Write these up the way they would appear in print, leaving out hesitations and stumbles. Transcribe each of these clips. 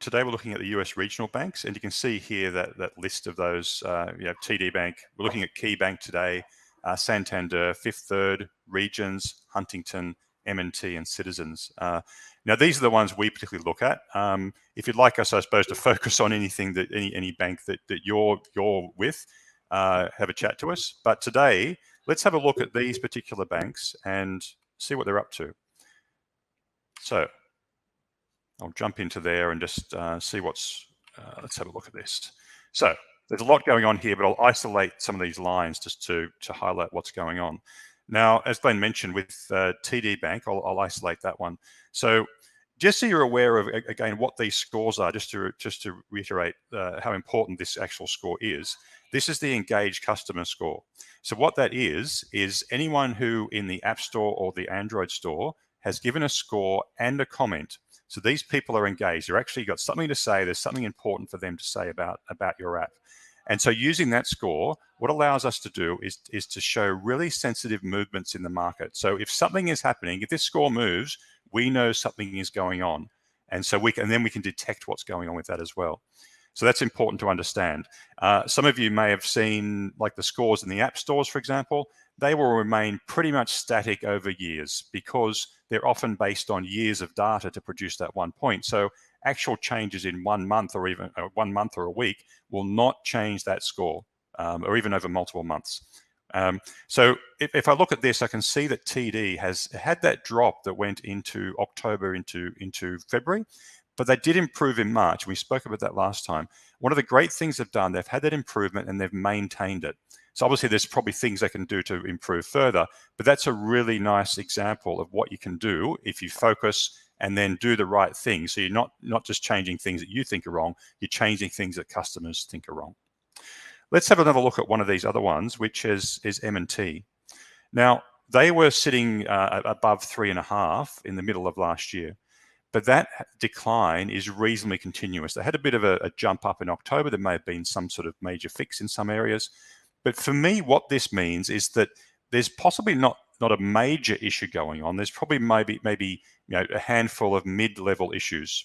today we're looking at the US regional banks, and you can see here that list of those. TD Bank. We're looking at Key Bank today, Santander, Fifth Third, Regions, Huntington, M&T, and Citizens. Now these are the ones we particularly look at. If you'd like us, I suppose, to focus on anything that any bank that you're with, have a chat to us. But today, let's have a look at these particular banks and see what they're up to. So I'll jump into there and just see what's, let's have a look at this. So there's a lot going on here, but I'll isolate some of these lines just to highlight what's going on. Now, as Glenn mentioned with TD Bank, I'll isolate that one. So just so you're aware of, again, what these scores are, just to reiterate how important this actual score is, this is the engaged customer score. So what that is anyone who in the App Store or the Android store has given a score and a comment. So these people are engaged. They're actually got something to say. There's something important for them to say about your app. And so using that score, what allows us to do is to show really sensitive movements in the market. So if something is happening, if this score moves, we know something is going on. And so then we can detect what's going on with that as well. So that's important to understand. Some of you may have seen like the scores in the app stores, for example. They will remain pretty much static over years because they're often based on years of data to produce that one point. So actual changes in 1 month or even 1 month or a week will not change that score, or even over multiple months. So if I look at this, I can see that TD has had that drop that went into October into February, but they did improve in March. We spoke about that last time. One of the great things they've done, they've had that improvement and they've maintained it. So obviously there's probably things they can do to improve further, but that's a really nice example of what you can do if you focus and then do the right thing. So you're not just changing things that you think are wrong, you're changing things that customers think are wrong. Let's have another look at one of these other ones, which is M&T. Now, they were sitting above 3.5 in the middle of last year, but that decline is reasonably continuous. They had a bit of a jump up in October. There may have been some sort of major fix in some areas. But for me, what this means is that there's possibly not a major issue going on. There's probably maybe a handful of mid-level issues,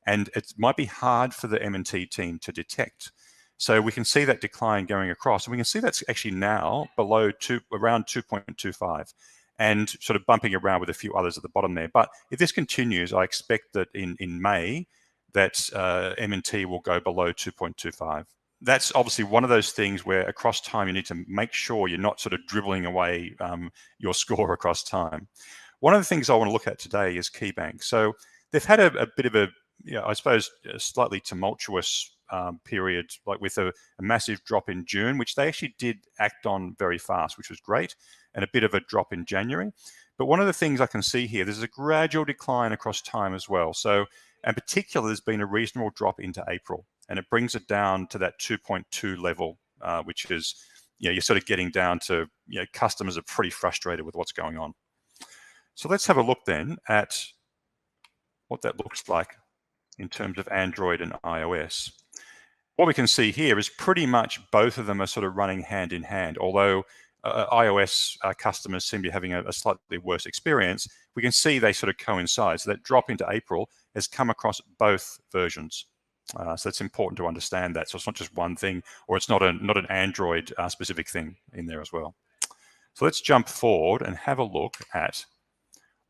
and it might be hard for the M&T team to detect. So we can see that decline going across, and we can see that's actually now below around 2.25, and sort of bumping around with a few others at the bottom there. But if this continues, I expect that in May that M&T will go below 2.25. That's obviously one of those things where across time you need to make sure you're not sort of dribbling away your score across time. One of the things I want to look at today is Key Bank. So they've had a bit of a, I suppose, a slightly tumultuous period, like with a massive drop in June, which they actually did act on very fast, which was great, and a bit of a drop in January. But one of the things I can see here, there's a gradual decline across time as well. So in particular, there's been a reasonable drop into April, and it brings it down to that 2.2 level, which is, you're sort of getting down to, customers are pretty frustrated with what's going on. So let's have a look then at what that looks like in terms of Android and iOS. What we can see here is pretty much both of them are sort of running hand in hand, although iOS customers seem to be having a slightly worse experience. We can see they sort of coincide. So that drop into April has come across both versions. So it's important to understand that. So it's not just one thing, or it's not an Android specific thing in there as well. So let's jump forward and have a look at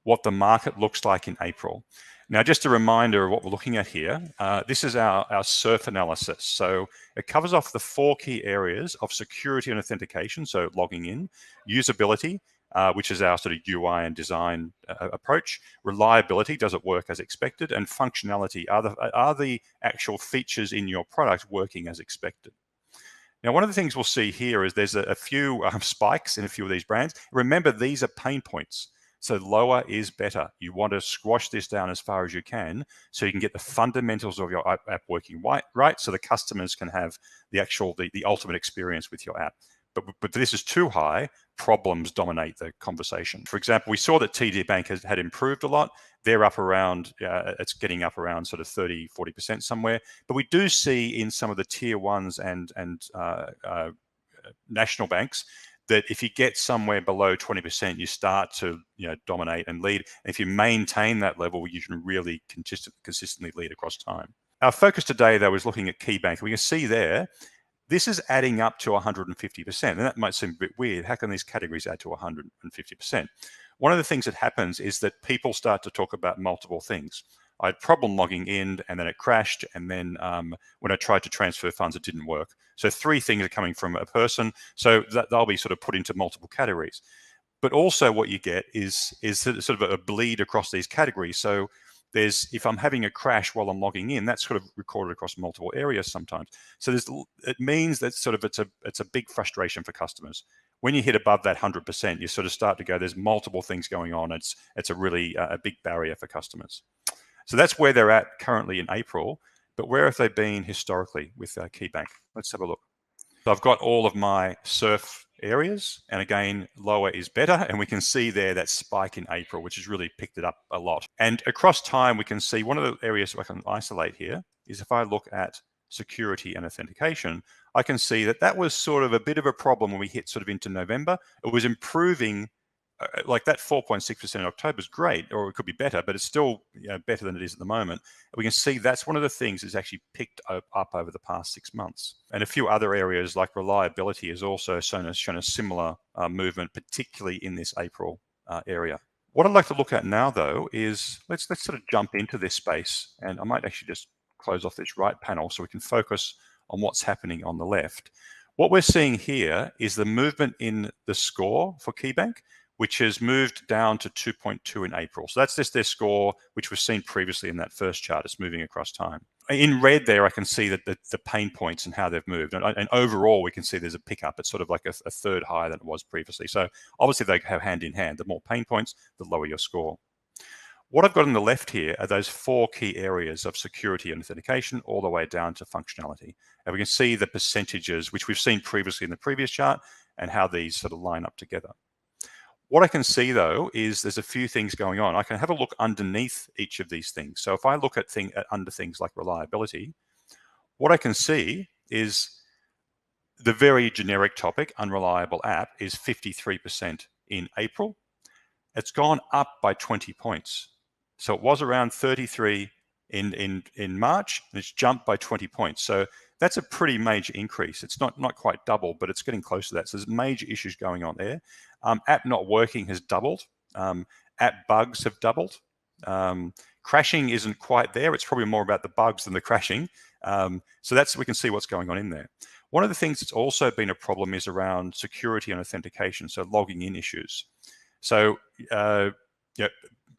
what the market looks like in April. Now, just a reminder of what we're looking at here. This is our surf analysis. So it covers off the 4 key areas of security and authentication, so logging in, usability, which is our sort of UI and design approach, reliability, does it work as expected, and functionality, are the actual features in your product working as expected. Now, one of the things we'll see here is there's a few spikes in a few of these brands. Remember, these are pain points. So lower is better. You want to squash this down as far as you can so you can get the fundamentals of your app working right, so the customers can have the ultimate experience with your app. But if this is too high, problems dominate the conversation. For example, we saw that TD Bank had improved a lot. They're up around, it's getting up around sort of 30, 40% somewhere. But we do see in some of the tier ones and national banks that if you get somewhere below 20%, you start to dominate and lead. And if you maintain that level, you can really consistently lead across time. Our focus today, though, is looking at KeyBank. We can see there, this is adding up to 150%. And that might seem a bit weird. How can these categories add to 150%? One of the things that happens is that people start to talk about multiple things. I had problem logging in, and then it crashed. And then when I tried to transfer funds, it didn't work. So 3 things are coming from a person. So that they'll be sort of put into multiple categories. But also what you get is sort of a bleed across these categories. So if I'm having a crash while I'm logging in, that's sort of recorded across multiple areas sometimes. So it means that sort of it's a big frustration for customers. When you hit above that 100%, you sort of start to go, there's multiple things going on. It's a really a big barrier for customers. So that's where they're at currently in April. But where have they been historically with KeyBank? Let's have a look. So I've got all of my surf areas, and again, lower is better. And we can see there that spike in April, which has really picked it up a lot. And across time, we can see one of the areas I can isolate here is if I look at security and authentication, I can see that that was sort of a bit of a problem when we hit sort of into November. It was improving. Like that 4.6% in October is great, or it could be better, but it's still better than it is at the moment. We can see that's one of the things that's actually picked up over the past 6 months. And a few other areas like reliability has also shown a similar movement, particularly in this April area. What I'd like to look at now, though, is let's sort of jump into this space, and I might actually just close off this right panel so we can focus on what's happening on the left. What we're seeing here is the movement in the score for KeyBank, which has moved down to 2.2 in April. So that's just their score, which was seen previously in that first chart. It's moving across time. In red there, I can see that the pain points and how they've moved. And overall, we can see there's a pickup. It's sort of like a third higher than it was previously. So obviously, they go hand in hand. The more pain points, the lower your score. What I've got on the left here are those 4 key areas of security and authentication all the way down to functionality. And we can see the percentages, which we've seen previously in the previous chart, and how these sort of line up together. What I can see, though, is there's a few things going on. I can have a look underneath each of these things. So if I look at under things like reliability, what I can see is the very generic topic, unreliable app, is 53% in April. It's gone up by 20 points. So it was around 33 in March, and it's jumped by 20 points. So that's a pretty major increase. It's not quite double, but it's getting close to that. So there's major issues going on there. App not working has doubled. App bugs have doubled. Crashing isn't quite there. It's probably more about the bugs than the crashing. So we can see what's going on in there. One of the things that's also been a problem is around security and authentication, so logging in issues. So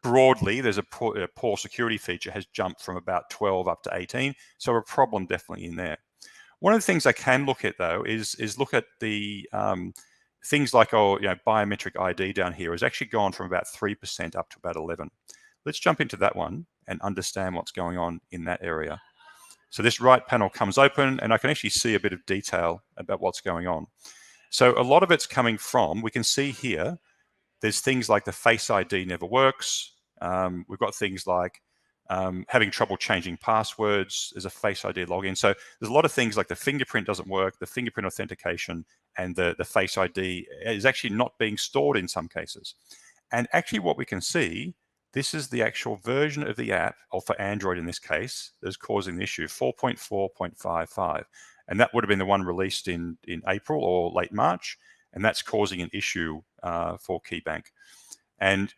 broadly, there's a poor security feature has jumped from about 12 up to 18. So a problem definitely in there. One of the things I can look at, though, is look at the things like biometric ID down here has actually gone from about 3% up to about 11. Let's jump into that one and understand what's going on in that area. So this right panel comes open, and I can actually see a bit of detail about what's going on. So a lot of it's coming from, we can see here, there's things like the Face ID never works. We've got things like having trouble changing passwords. There's a Face ID login. So there's a lot of things like the fingerprint doesn't work, the fingerprint authentication, and the Face ID is actually not being stored in some cases. And actually what we can see, this is the actual version of the app, or for Android in this case, that's causing the issue, 4.4.55. And that would have been the one released in April or late March. And that's causing an issue for KeyBank.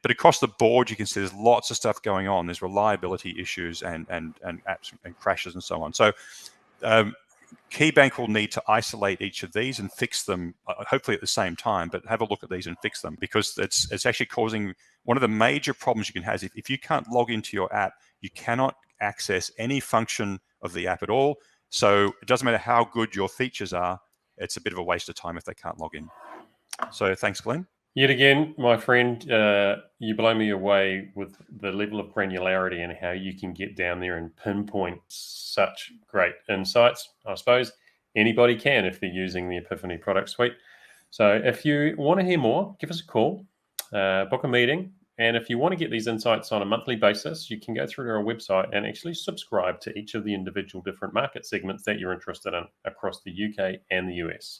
But across the board, you can see there's lots of stuff going on. There's reliability issues and apps and crashes and so on. So KeyBank will need to isolate each of these and fix them, hopefully at the same time, but have a look at these and fix them, because it's actually causing one of the major problems you can have. If you can't log into your app, you cannot access any function of the app at all. So it doesn't matter how good your features are, it's a bit of a waste of time if they can't log in. So thanks, Glenn. Yet again, my friend, you blow me away with the level of granularity and how you can get down there and pinpoint such great insights. I suppose anybody can if they're using the Epiphany product suite. So if you want to hear more, give us a call, book a meeting. And if you want to get these insights on a monthly basis, you can go through to our website and actually subscribe to each of the individual different market segments that you're interested in across the UK and the US.